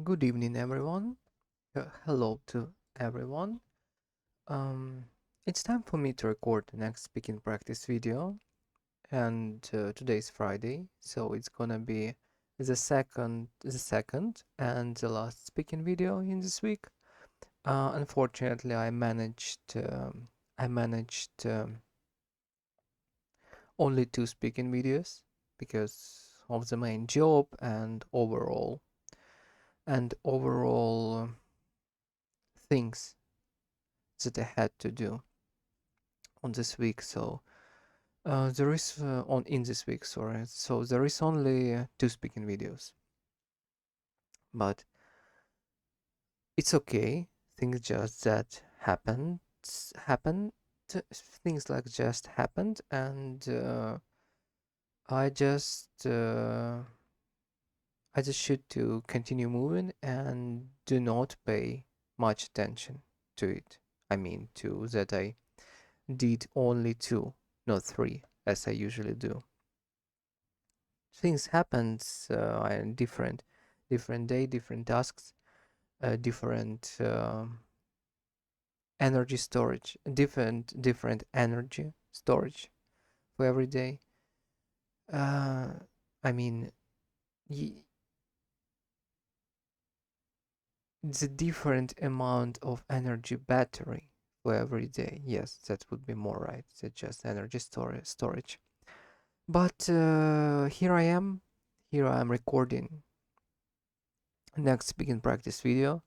Good evening, everyone. Hello to everyone. Um, it's time for me to record the next speaking practice video, and today is Friday, so it's gonna be the second and the last speaking video in this week. Unfortunately, I managed only two speaking videos because of the main job and overall things that I had to do on this week. So there is on in this week, sorry. So there is only two speaking videos, but it's okay. Things just that happened. Things like just happened, and I just uh, I just should to continue moving and do not pay much attention to it. I mean, to that I did only two, not three, as I usually do. Things happens and different day, different tasks, different energy storage, different energy storage for every day. Uh, I mean, y- it's a different amount of energy battery for every day. Yes, that would be more right. It's just energy storage. But here I am. Here I am recording next speaking practice video.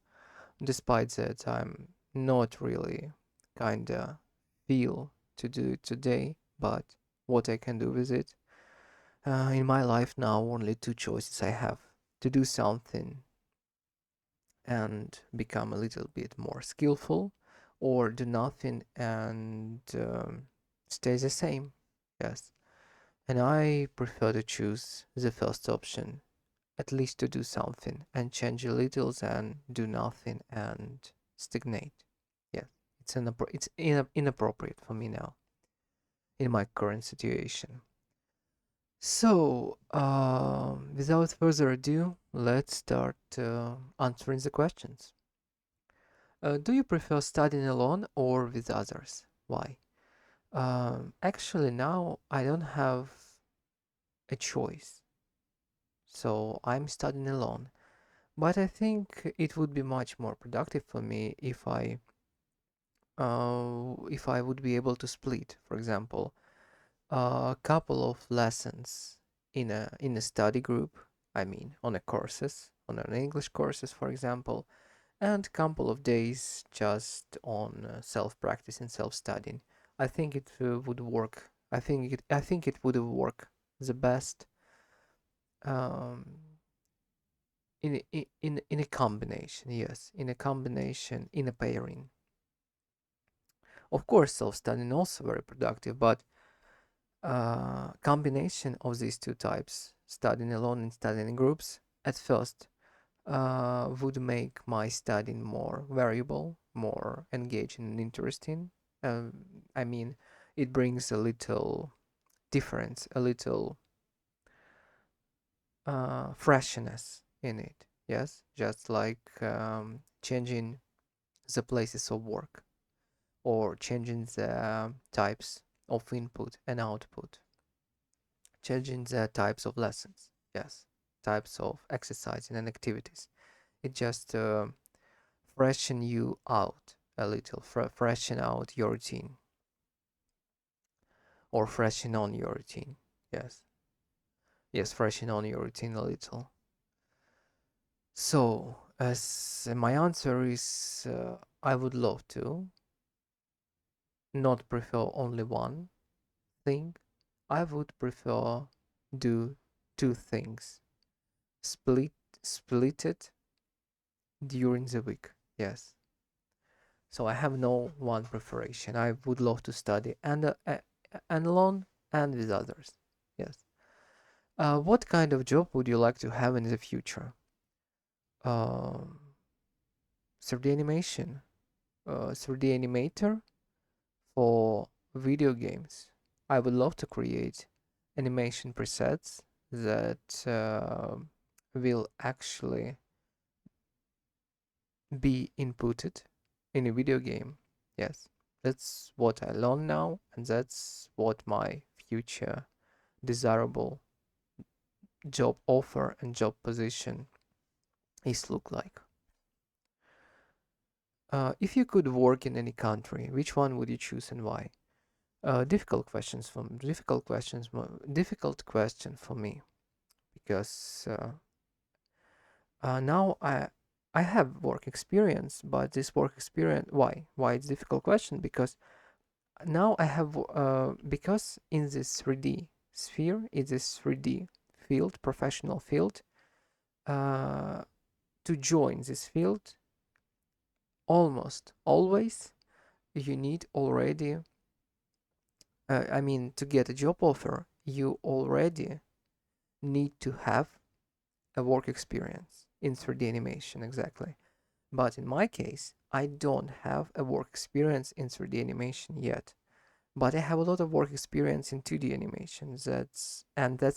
Despite that, I'm not really kinda feel to do it today, but what I can do with it. In my life now, only two choices I have: to do something and become a little bit more skillful, or do nothing and stay the same. Yes, and I prefer to choose the first option, at least to do something and change a little than do nothing and stagnate. Yes, it's inappropriate for me now in my current situation. So, without further ado, let's start answering the questions. Do you prefer studying alone or with others? Why? Actually, now I don't have a choice, so I'm studying alone. But I think it would be much more productive for me if I would be able to split, for example, a couple of lessons in a study group. I mean, on a courses, on an English courses, for example, and couple of days just on self-practice and self-studying. I think it would work. I think it would work the best um, in a combination. Yes, in a combination, in a pairing. Of course, self-studying also very productive, but combination of these two types, studying alone and studying in groups, at first would make my studying more variable, more engaging and interesting. Um, I mean, it brings a little difference, a little freshness in it. Yes, just like changing the places of work or changing the types of input and output, changing the types of lessons. Yes, types of exercising and activities. It just freshen you out a little, freshen out your routine or freshen on your routine. Yes, yes, freshen on your routine a little. So, as my answer is, I would love to not prefer only one thing. I would prefer do two things. Split split it during the week. Yes. So I have no one preparation. I would love to study and alone and with others. Yes. What kind of job would you like to have in the future? Um, 3D animation, 3D animator for video games. I would love to create animation presets that will actually be inputted in a video game. Yes, that's what I learn now, and that's what my future desirable job offer and job position is look like. If you could work in any country, which one would you choose and why? Difficult question for me because now I have work experience, but this work experience, why it's difficult question? Because now I have because in this 3D sphere, in this 3D field, professional field, uh, to join this field, almost always you need already. I mean, to get a job offer, you already need to have a work experience in 3D animation, exactly. But in my case, I don't have a work experience in 3D animation yet. But I have a lot of work experience in 2D animation. That's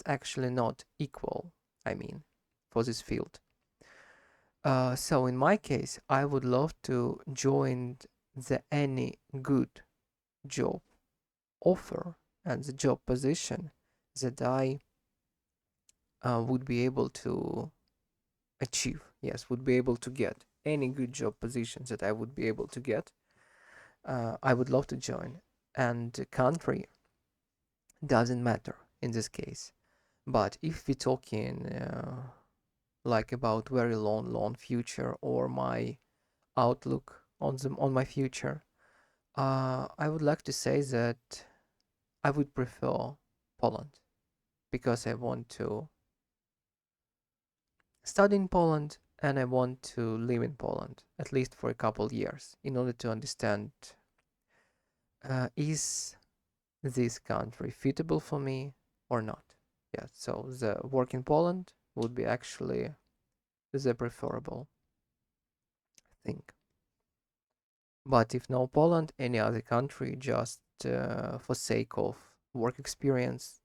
actually not equal, I mean, for this field. So in my case, I would love to join the any good job offer and the job position that I would be able to achieve. Yes, would be able to get any good job positions that I would be able to get. I would love to join, and the country doesn't matter in this case. But if we're talking like about very long future or my outlook on my future, I would like to say that I would prefer Poland because I want to study in Poland and I want to live in Poland at least for a couple years in order to understand is this country suitable for me or not. Yeah, so the work in Poland would be actually the preferable thing. But if no Poland, any other country just for sake of work experience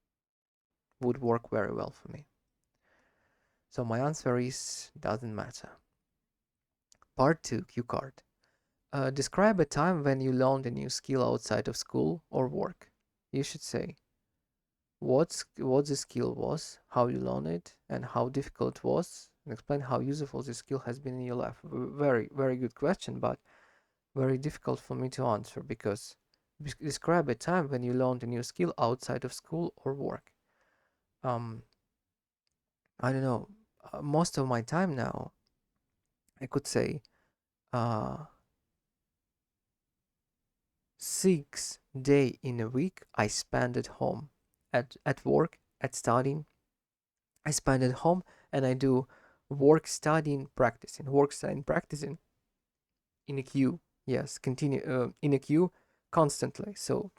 would work very well for me. So my answer is doesn't matter. Part 2, Q card. Describe a time when you learned a new skill outside of school or work. You should say what the skill was, how you learned it, and how difficult it was, and explain how useful this skill has been in your life. Very, very good question, but very difficult for me to answer because describe a time when you learned a new skill outside of school or work. Um, I don't know. Most of my time now, I could say, uh, 6 day in a week I spend at home, at work, at studying. I spend at home and I do work studying, practicing in a queue. Yes, continue in a queue constantly. So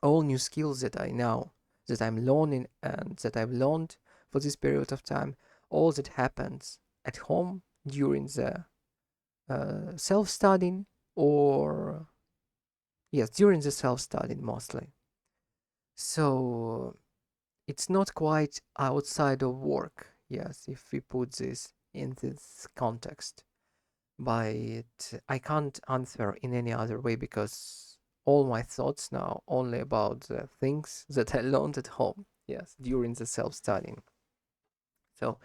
all new skills that I'm learning and that I've learned for this period of time, all that happens at home during the self-studying or yes, during the self-studying mostly. So it's not quite outside of work, yes, if we put this in this context. But I can't answer in any other way because all my thoughts now only about the things that I learned at home, yes, during the self-studying. So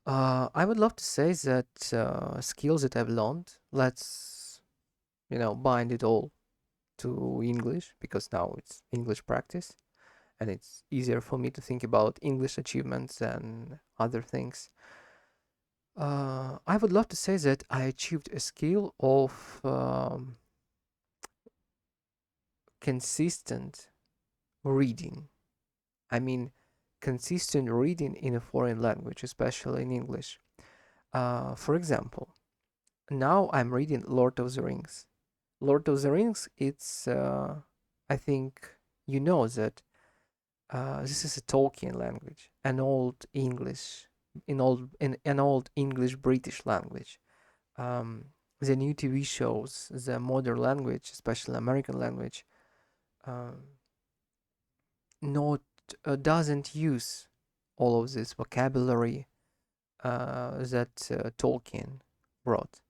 I would love to say that skills that I've learned, let's bind it all to English because now it's English practice and it's easier for me to think about English achievements and other things. I would love to say that I achieved a skill of consistent reading. I mean, consistent reading in a foreign language, especially in English. For example, now I'm reading Lord of the Rings. Lord of the Rings, I think you know that this is a Tolkien language, an old English, in an old English British language. Um, the new TV shows, the modern language, especially American language, um, not doesn't use all of this vocabulary that Tolkien wrote.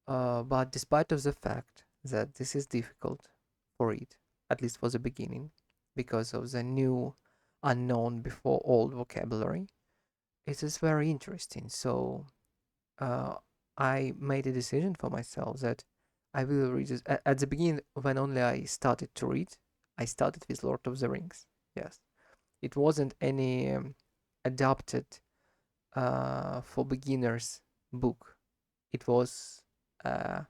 But despite of the fact that this is difficult for it, at least for the beginning, because of the new unknown before old vocabulary, it is very interesting. So uh, I made a decision for myself that I will read this. At the beginning, when only I started to read, I started with Lord of the Rings. Yes, it wasn't any adapted for beginners book. It was a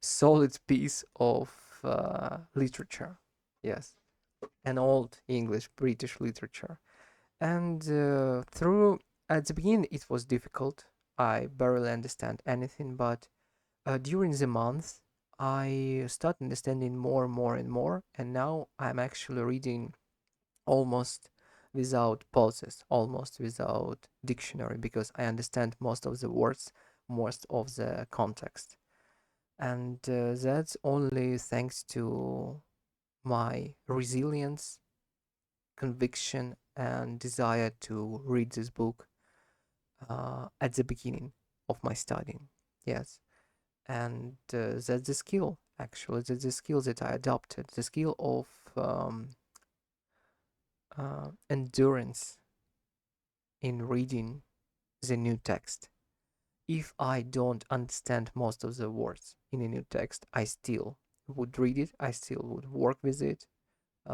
solid piece of literature. Yes, an old English British literature. And through at the beginning it was difficult. I barely understand anything, but during the months I start understanding more and more and more, and now I'm actually reading almost without pauses, almost without dictionary, because I understand most of the words, most of the context. And that's only thanks to my resilience, conviction, and desire to read this book at the beginning of my studying. Yes, and that's the skill. Actually, that's the skill that I adopted. The skill of endurance in reading the new text. If I don't understand most of the words in a new text, I still would read it. I still would work with it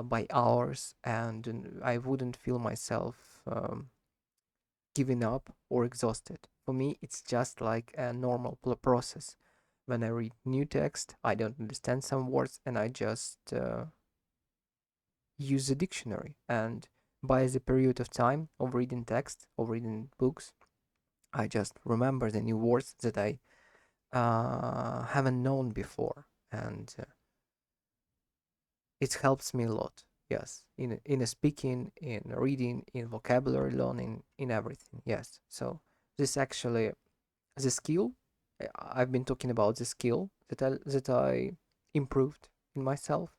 by hours, and I wouldn't feel myself giving up or exhausted. For me, it's just like a normal process. When I read new text, I don't understand some words, and I just use the dictionary. And by the period of time of reading text, of reading books, I just remember the new words that I haven't known before, and it helps me a lot. Yes, in a speaking, in reading, in vocabulary learning, in everything. Yes, so this actually the skill. I've been talking about the skill that I improved in myself,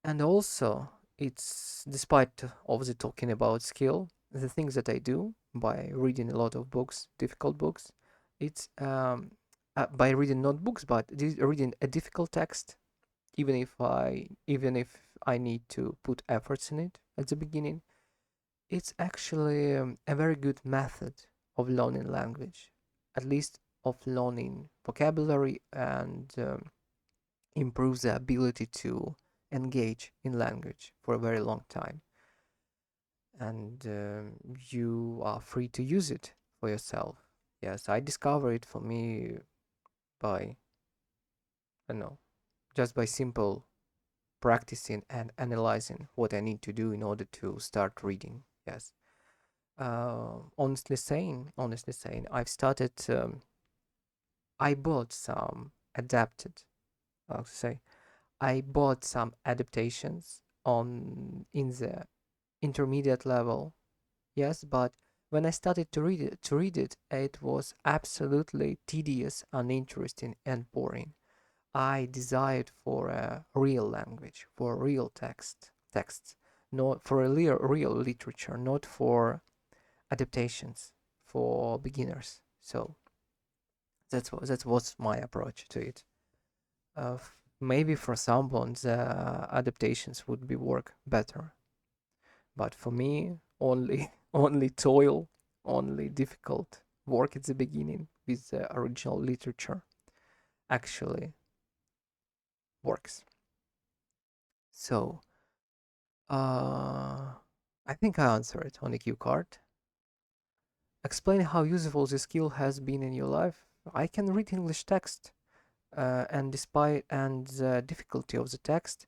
and also it's despite of the talking about skill, the things that I do by reading a lot of books, difficult books. It's by reading not books, but reading a difficult text, even if I need to put efforts in it at the beginning. It's actually a very good method of learning language, at least of learning vocabulary, and improves the ability to engage in language for a very long time. And you are free to use it for yourself. Yes, I discovered it for me by, I don't know, just by simple practicing and analyzing what I need to do in order to start reading. Yes. Honestly saying, I've started. I bought some adapted. How to say? I bought some adaptations on in the intermediate level. Yes, but when I started to read it, it was absolutely tedious, uninteresting, and boring. I desired for a real language, for real texts, not for a real literature, not for adaptations for beginners. So that was my approach to it. Maybe for someone the adaptations would be work better, but for me, only only toil, only difficult work at the beginning with the original literature actually works. So I think I answered on the cue card. Explain how useful this skill has been in your life. I can read English text, and despite and the difficulty of the text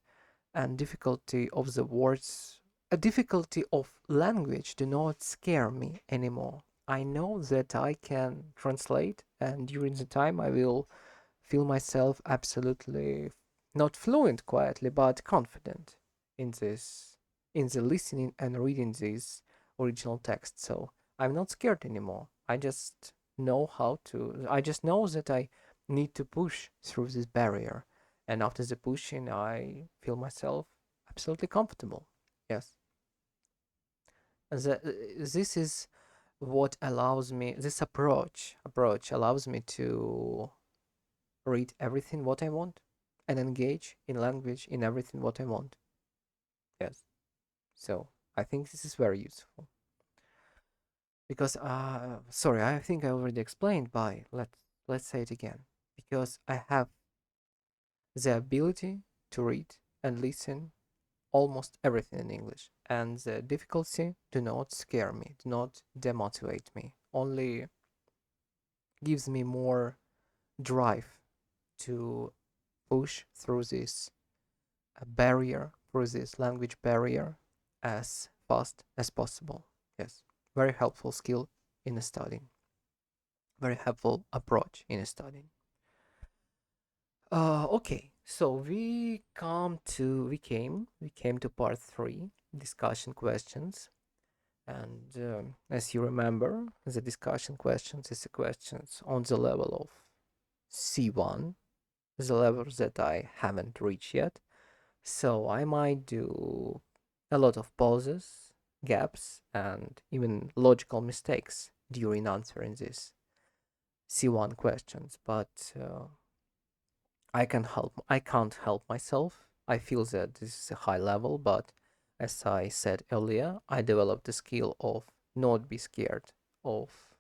and difficulty of the words, a difficulty of language do not scare me anymore. I know that I can translate, and during the time I will feel myself absolutely not fluent quietly, but confident in this, in the listening and reading this original text. So I'm not scared anymore. I just know that I need to push through this barrier. And after the pushing, I feel myself absolutely comfortable. Yes. This is what allows me, this approach allows me to read everything what I want, and engage in language in everything what I want. Yes. So I think this is very useful because sorry, I think I already explained, by let's say it again, because I have the ability to read and listen almost everything in English, and the difficulty do not scare me, do not demotivate me, only gives me more drive to push through this barrier, through this language barrier, as fast as possible. Yes, very helpful skill in studying, very helpful approach in studying. Okay, so we came to part three, discussion questions. And as you remember, the discussion questions is the questions on the level of C1, the level that I haven't reached yet. So I might do a lot of pauses, gaps, and even logical mistakes during answering these C1 questions. But I can't help myself. I feel that this is a high level, but as I said earlier, I developed the skill of not be scared of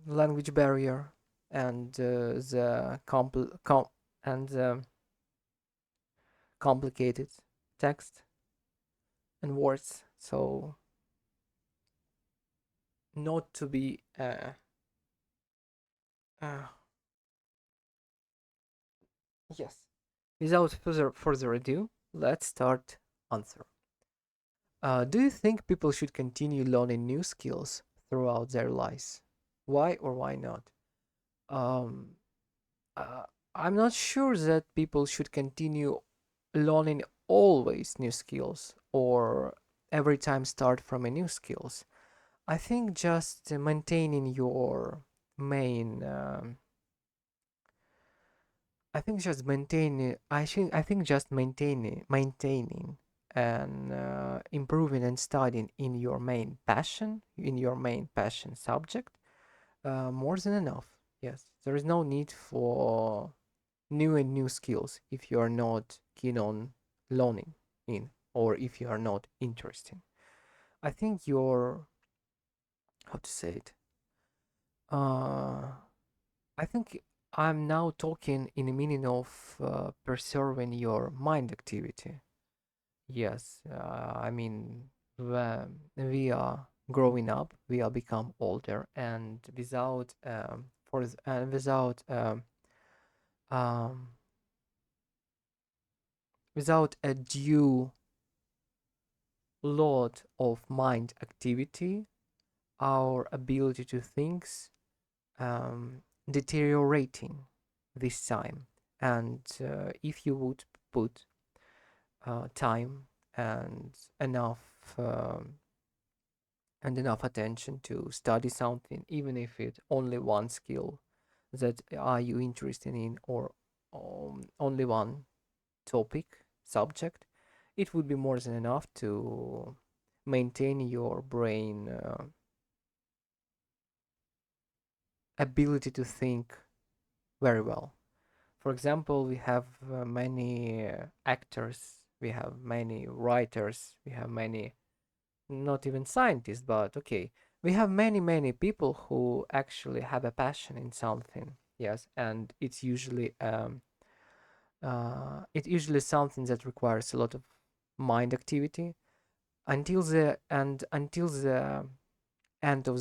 language barrier and the complicated text and words. So not to be uh, yes. Without further ado, let's start answer. Do you think people should continue learning new skills throughout their lives? Why or why not? Um, uh, I'm not sure that people should continue learning always new skills or every time start from a new skills. I think just maintaining your main. I think just maintaining. I think just maintaining and improving and studying in your main passion, subject, more than enough. Yes, there is no need for new skills if you are not keen on learning in, or if you are not interested. I think you're, how to say it. Uh, I think I'm now talking in the meaning of preserving your mind activity. Yes, I mean, when we are growing up, we are become older, and um, without a due lot of mind activity, our ability to think um, deteriorating this time. And if you would put time and enough um, enough attention to study something, even if it's only one skill that are you interested in, or only one topic subject, it would be more than enough to maintain your brain ability to think very well. For example, we have many actors, we have many writers, we have many, not even scientists, but okay, we have many people who actually have a passion in something. Yes, and it's usually something that requires a lot of mind activity until the end of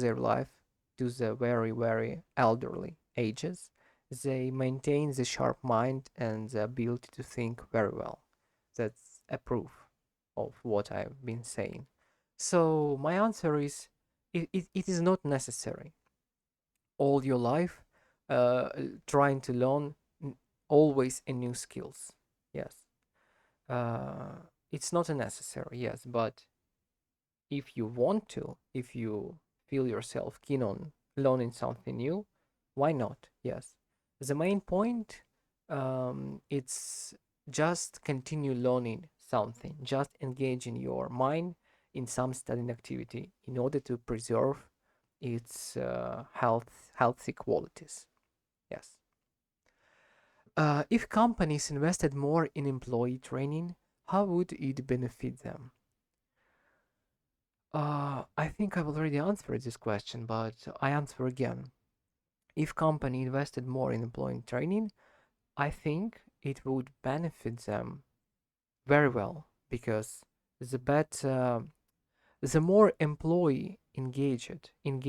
their life, to the very elderly ages, they maintain the sharp mind and the ability to think very well. That's a proof of what I've been saying. So my answer is, it is not necessary all your life trying to learn always a new skills. Yes. It's not a necessary, yes, but if you want to, if you feel yourself keen on learning something new, why not? Yes. The main point, it's just continue learning something, just engaging your mind in some studying activity in order to preserve its healthy qualities. Yes. If companies invested more in employee training, how would it benefit them? I think I've already answered this question, but I answer again. If company invested more in employee training, I think it would benefit them very well because the better, the more employee engaged in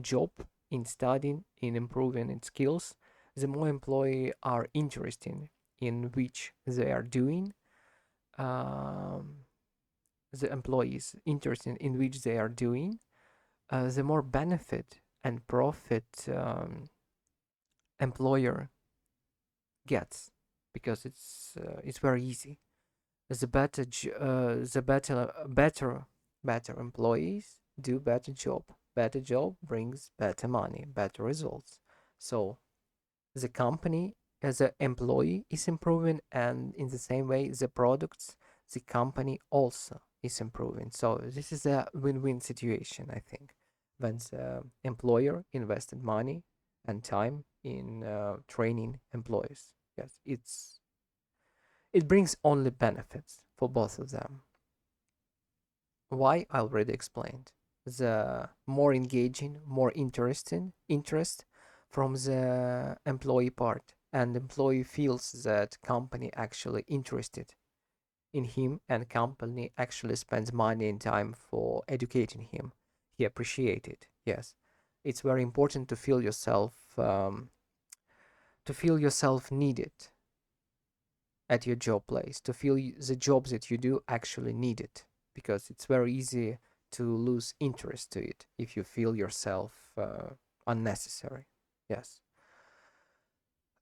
job, in studying, in improving its skills, the more employee are interested in which they are doing. Um, the employees interested in which they are doing, the more benefit and profit employer gets because it's very easy. The better better employees do better job. Better job brings better money, better results. So the company as an employee is improving, and in the same way the products, the company also is improving. So this is a win-win situation, I think, when the employer invested money and time in training employees. Yes, it brings only benefits for both of them. Why? I already explained. The more engaging, more interesting interest from the employee part, and employee feels that company actually interested in him, and company actually spends money and time for educating him. He appreciate it. Yes, it's very important to feel yourself needed at your job place, to feel the jobs that you do actually need it, because it's very easy to lose interest to it if you feel yourself unnecessary. Yes.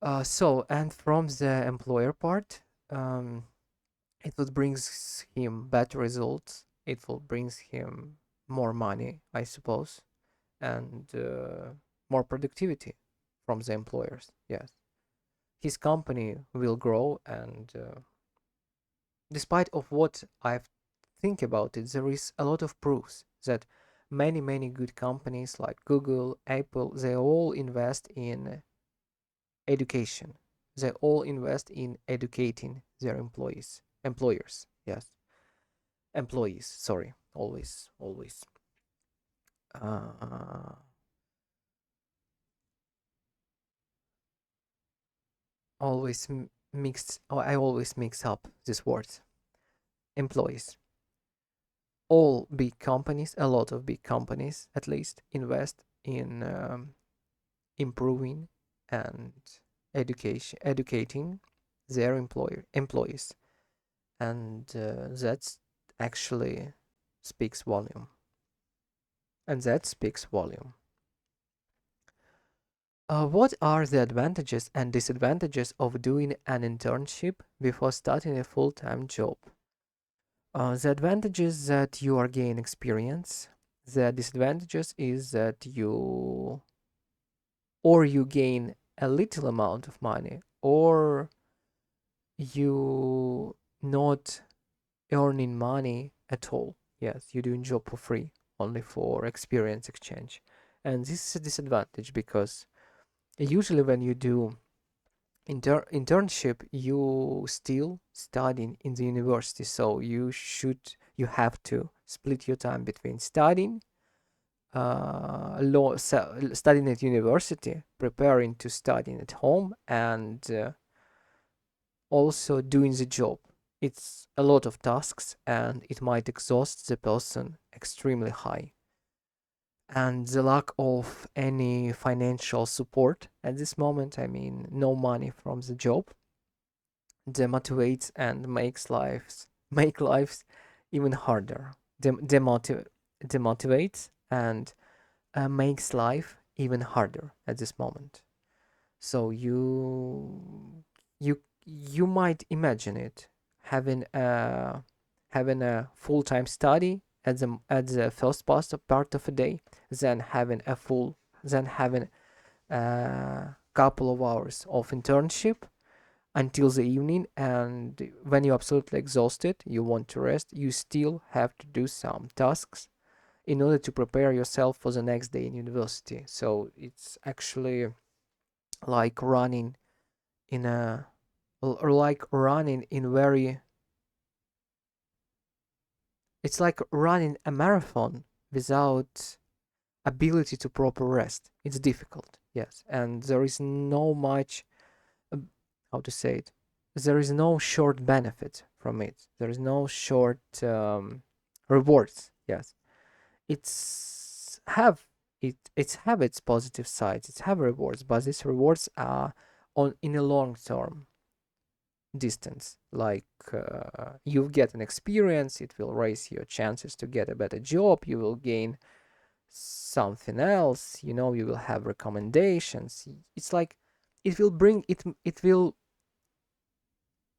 And from the employer part, um, it will brings him better results. It will brings him more money, I suppose, and more productivity from the employers. Yes, his company will grow, and despite of what I think about it, there is a lot of proofs that many good companies like Google, Apple, they all invest in education. They all invest in educating their employers. Yes, employees. Sorry, uh, always mixed. Oh, I always mix up these words. Employees. All big companies, a lot of big companies at least, invest in improving and educating their employees, and that's actually speaks volume, and that speaks volume. What are the advantages and disadvantages of doing an internship before starting a full-time job? The advantages that you are gain experience. The disadvantages is that you gain a little amount of money, or you not earning money at all. Yes, you're doing job for free, only for experience exchange. And this is a disadvantage because usually when you do internship, you still studying in the university, so you have to split your time between studying at university, preparing to study at home, and also doing the job. It's a lot of tasks, and it might exhaust the person extremely high. And the lack of any financial support at this moment, I mean, no money from the job, demotivates and make lives even harder. Demotivates and makes life even harder at this moment. So you might imagine it having a full-time study at the first part of a day, then having a couple of hours of internship until the evening, and when you're absolutely exhausted, you want to rest, you still have to do some tasks, in order to prepare yourself for the next day in university. So it's actually like running in a or like running in very it's like running a marathon without ability to proper rest. It's difficult, yes, and there is no much uh, how to say it. There is no short benefit from it. There is no short rewards. Yes, it's have it's have its positive sides. It's have rewards, but these rewards are on in a long term distance. Like you get an experience, it will raise your chances to get a better job. You will gain something else. You know, you will have recommendations. It's like it will bring it. It will.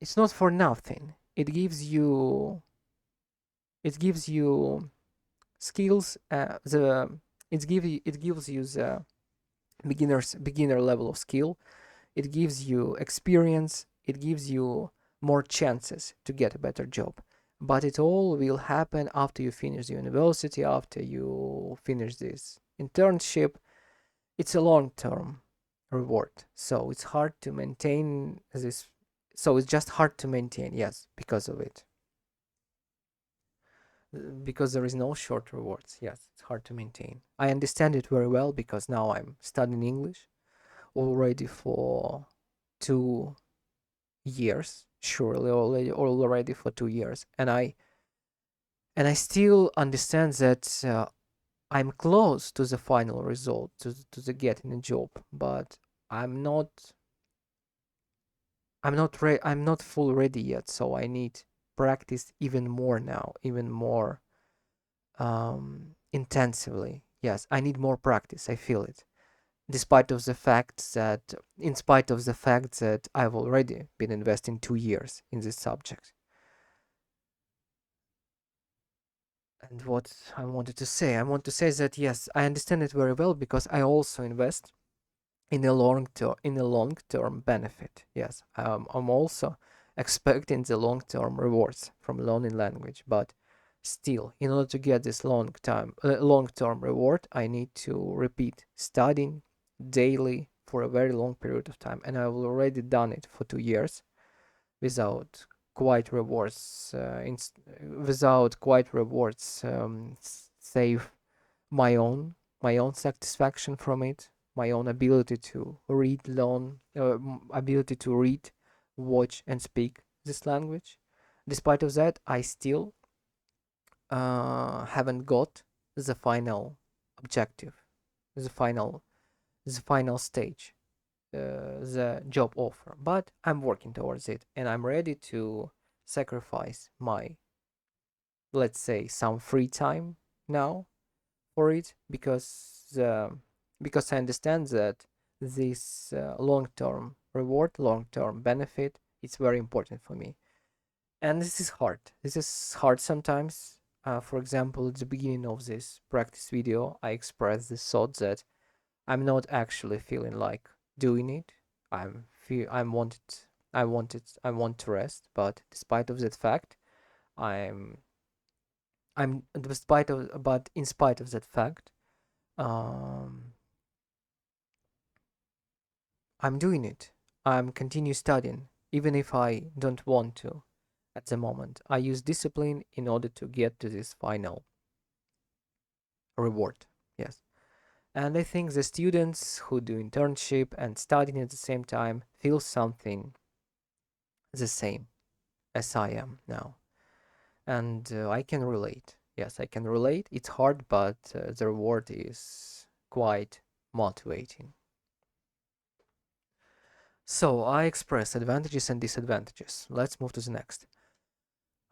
It's not for nothing. It gives you. It gives you skills. It gives you the beginner level of skill. It gives you experience. It gives you more chances to get a better job. But it all will happen after you finish the university, after you finish this internship. It's a long term reward. So it's hard to maintain this. So it's just hard to maintain, yes, because of it. Because there is no short rewards. Yes, it's hard to maintain. I understand it very well because now I'm studying English already for 2 years, surely already for 2 years, and I still understand that I'm close to the final result, to the getting a job, but I'm not I'm not full ready yet, so I need practice even more now, even more intensively. Yes, I need more practice. I feel it. Despite of the fact that, in spite of the fact that I've already been investing 2 years in this subject. And what I want to say that yes, I understand it very well because I also invest in a long term benefit. Yes, I'm also expecting the long term rewards from learning language, but still, in order to get this long term reward, I need to repeat studying daily for a very long period of time, and I've already done it for 2 years without quite rewards. Without quite rewards, save my own my own satisfaction from it, my own ability to ability to read, watch, and speak this language. Despite of that, I still haven't got the final objective, the final the final stage, the job offer. But I'm working towards it, and I'm ready to sacrifice my, let's say, some free time now for it because I understand that this long-term reward, long-term benefit, it's very important for me. And this is hard. This is hard sometimes. For example, at the beginning of this practice video, I expressed the thought that I'm not actually feeling like doing it. I want to rest, but despite of that fact, I'm but in spite of that fact, um, I'm doing it. I'm continue studying, even if I don't want to at the moment. I use discipline in order to get to this final reward. Yes. And I think the students who do internship and studying at the same time feel something the same as I am now. And I can relate. Yes, I can relate. It's hard, but the reward is quite motivating. So I express advantages and disadvantages. Let's move to the next.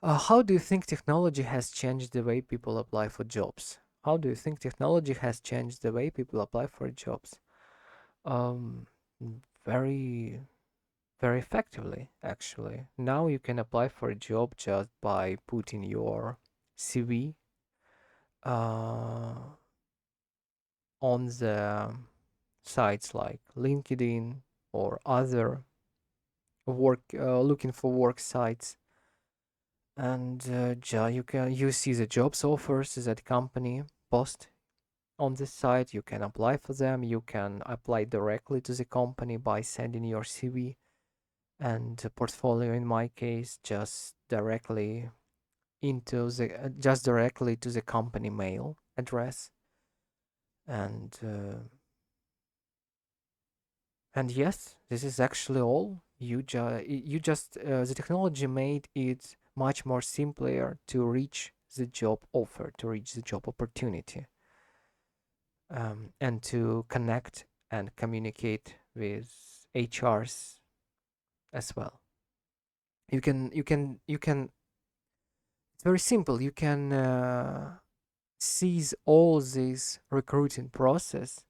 How do you think technology has changed the way people apply for jobs? How do you think technology has changed the way people apply for jobs? Um, very, very effectively, actually. Now you can apply for a job just by putting your CV uh, on the sites like LinkedIn or other looking for work sites, and you see the jobs offers that company post on this site. You can apply for them. You can apply directly to the company by sending your CV and portfolio, in my case, just directly to the company mail address. And yes, this is actually all. The technology made it much more simpler to reach the job offer, to reach the job opportunity, and to connect and communicate with HRs as well. You can. It's very simple. You can seize all this recruiting process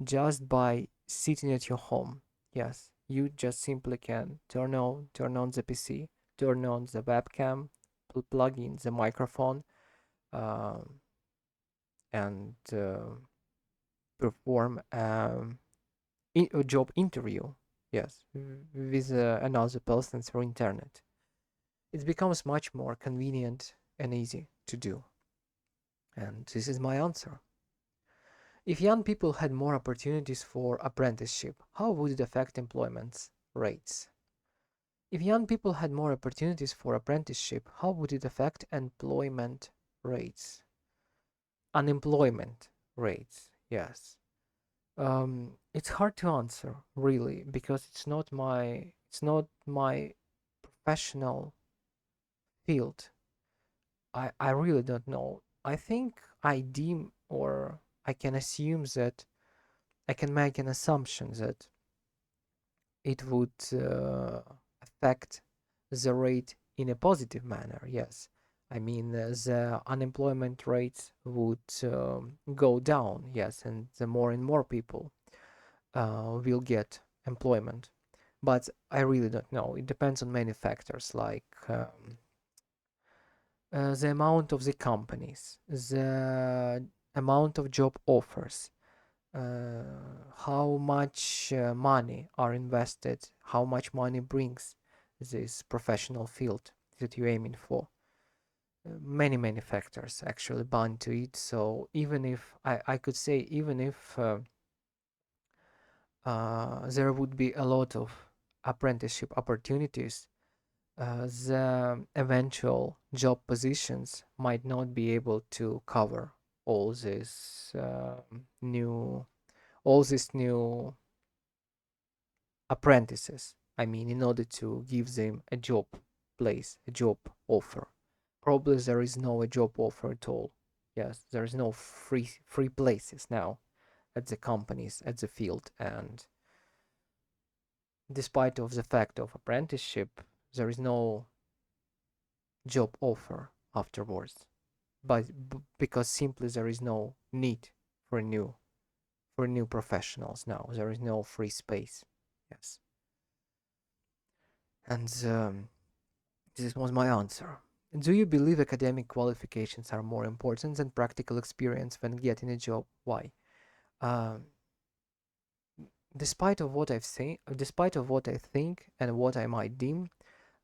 just by sitting at your home. Yes, you just simply can turn on the PC, turn on the webcam, plug in the microphone, um, and perform a job interview. Yes, with another person through internet. It becomes much more convenient and easy to do. And this is my answer. If young people had more opportunities for apprenticeship, how would it affect employment rates? If young people had more opportunities for apprenticeship, how would it affect employment rates? Unemployment rates, yes. It's hard to answer, really, because it's not my professional field. I really don't know. I think I deem, or I can assume that I can make an assumption that it would affect the rate in a positive manner. Yes, I mean the unemployment rate would go down. Yes, and the more and more people will get employment. But I really don't know. It depends on many factors, like the amount of the companies, the amount of job offers, uh, how much money are invested, how much money brings this professional field that you're aiming for. Many factors actually bound to it. So even if I could say, even if there would be a lot of apprenticeship opportunities, the eventual job positions might not be able to cover all this new all these new apprentices. I mean, in order to give them a job place, a job offer. Probably there is no a job offer at all. Yes, there is no free places now at the companies, at the field, and despite of the fact of apprenticeship, there is no job offer afterwards. But because simply there is no need for new professionals now. There is no free space. Yes, and this was my answer. Do you believe academic qualifications are more important than practical experience when getting a job? Why? Um, despite of what I think and what I might deem,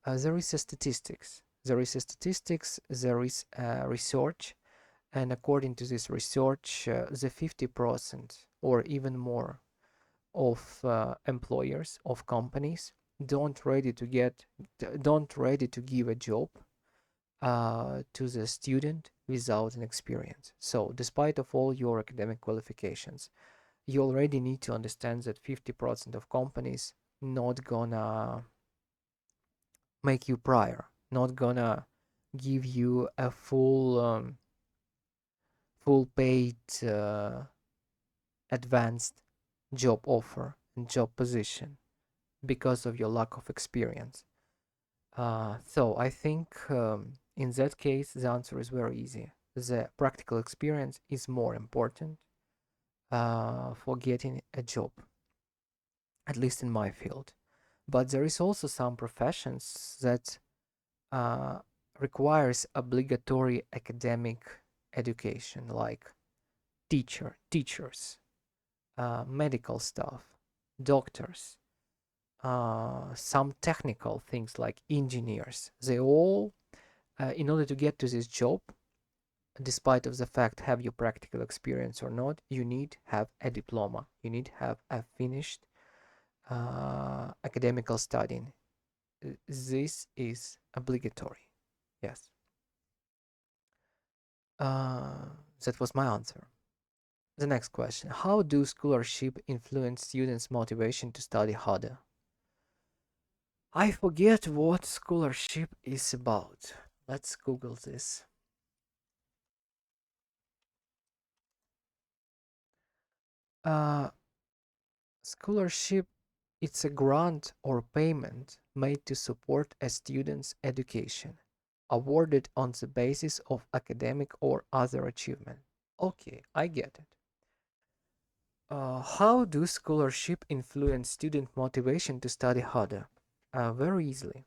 there is a statistics. There is a statistics. There is research, and according to this research, the 50% or even more of employers of companies don't ready to give a job to the student without an experience. So, despite of all your academic qualifications, you already need to understand that 50% of companies not gonna make you prior, not gonna give you a full paid advanced job offer and job position because of your lack of experience. So I think in that case, the answer is very easy. The practical experience is more important for getting a job, at least in my field. But there is also some professions that uh, requires obligatory academic education, like teachers, medical staff, doctors, some technical things like engineers. They all, in order to get to this job, despite of the fact have you practical experience or not, you need have a diploma. You need have a finished academical studying. This is obligatory. Yes. Uh, that was my answer. The next question: how do scholarship influence students' motivation to study harder? I forget what scholarship is about. Let's Google this. Uh, Scholarship, it's a grant or payment made to support a student's education, awarded on the basis of academic or other achievement. Okay, I get it. How do scholarship influence student motivation to study harder? Very easily.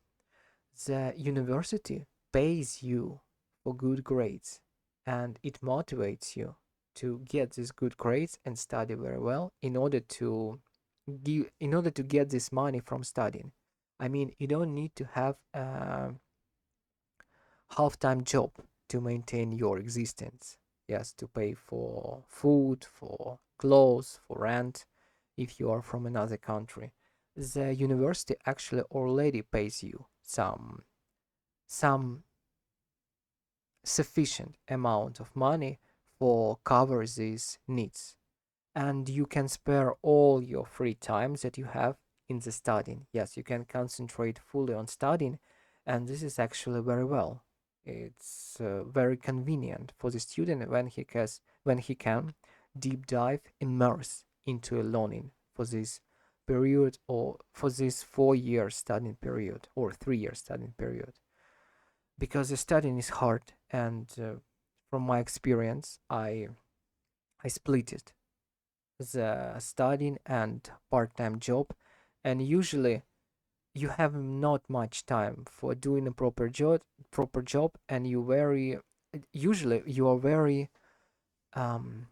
The university pays you for good grades, and it motivates you to get these good grades and study very well in order to get this money from studying. I mean, you don't need to have a half-time job to maintain your existence. Yes, to pay for food, for clothes, for rent, if you are from another country. The university actually already pays you some sufficient amount of money for cover these needs, and you can spare all your free time that you have in the studying. Yes, you can concentrate fully on studying, and this is actually very well. It's very convenient for the student when he can deep dive, immerse into a learning for this period, or for this 4 year studying period or 3 year studying period, because the studying is hard. And from my experience, I split it, the studying and part-time job, and usually you have not much time for doing a proper job, and usually you are very um,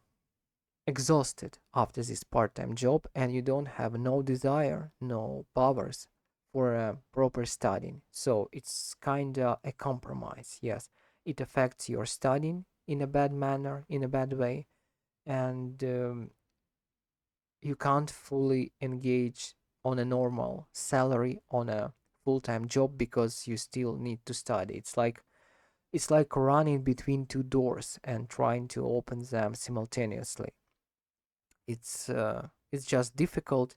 exhausted after this part-time job, and you don't have no desire, no powers for proper studying. So it's kind of a compromise. Yes, it affects your studying in a bad manner, in a bad way, and you can't fully engage on a normal salary on a full-time job because you still need to study. It's like running between two doors and trying to open them simultaneously. It's just difficult,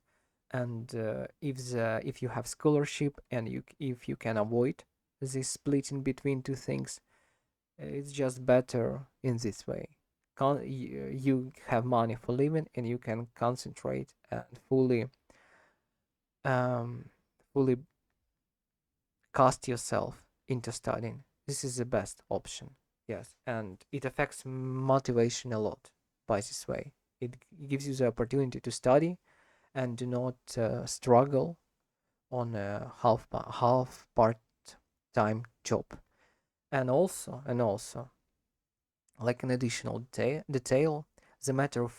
and if you have scholarship and if you can avoid this splitting between two things, it's just better in this way. You have money for living, and you can concentrate and um, fully cast yourself into studying. This is the best option. Yes, and it affects motivation a lot by this way. It gives you the opportunity to study and do not struggle on a half part time job. And also, like an additional detail, the matter of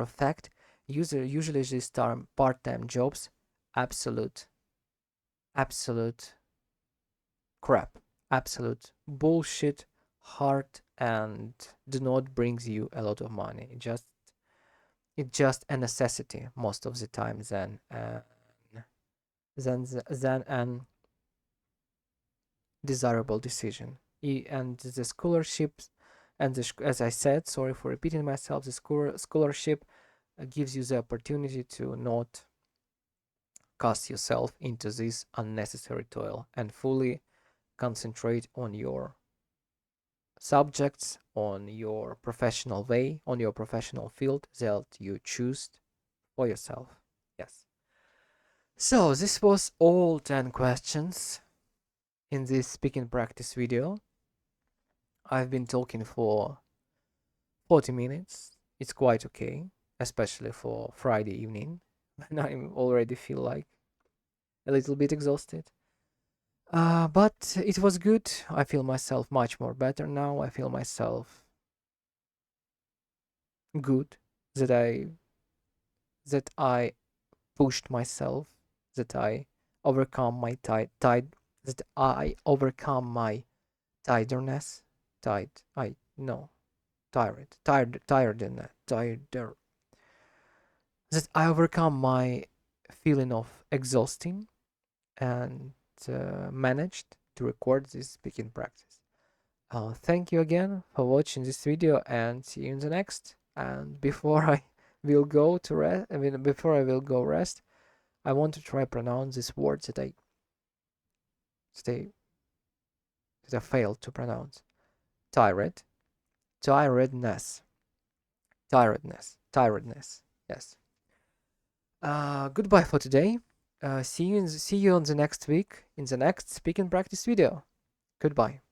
fact, usually these term part-time jobs, absolute absolute crap, absolute bullshit, hard, and do not brings you a lot of money. It's just a necessity most of the time than an desirable decision. And the scholarships and as I said, sorry for repeating myself, the scholarship gives you the opportunity to not cast yourself into this unnecessary toil and fully concentrate on your subjects, on your professional way, on your professional field that you choose for yourself. Yes. So this was all 10 questions in this speaking practice video. I've been talking for 40 minutes. It's quite okay, especially for Friday evening when I already feel like a little bit exhausted. But it was good. I feel myself much more better now. I feel myself good that I pushed myself, that I overcome my that I overcome my tiredness. Tide. I no, tiredness, that I overcome my feeling of exhausting and managed to record this speaking practice. Thank you again for watching this video and see you in the next. And before I will go to rest, before I will go rest, I want to try pronounce these words that I failed to pronounce. Tired, tiredness, tiredness. Yes. Goodbye for today. See you on the next week in the next speaking practice video. Goodbye.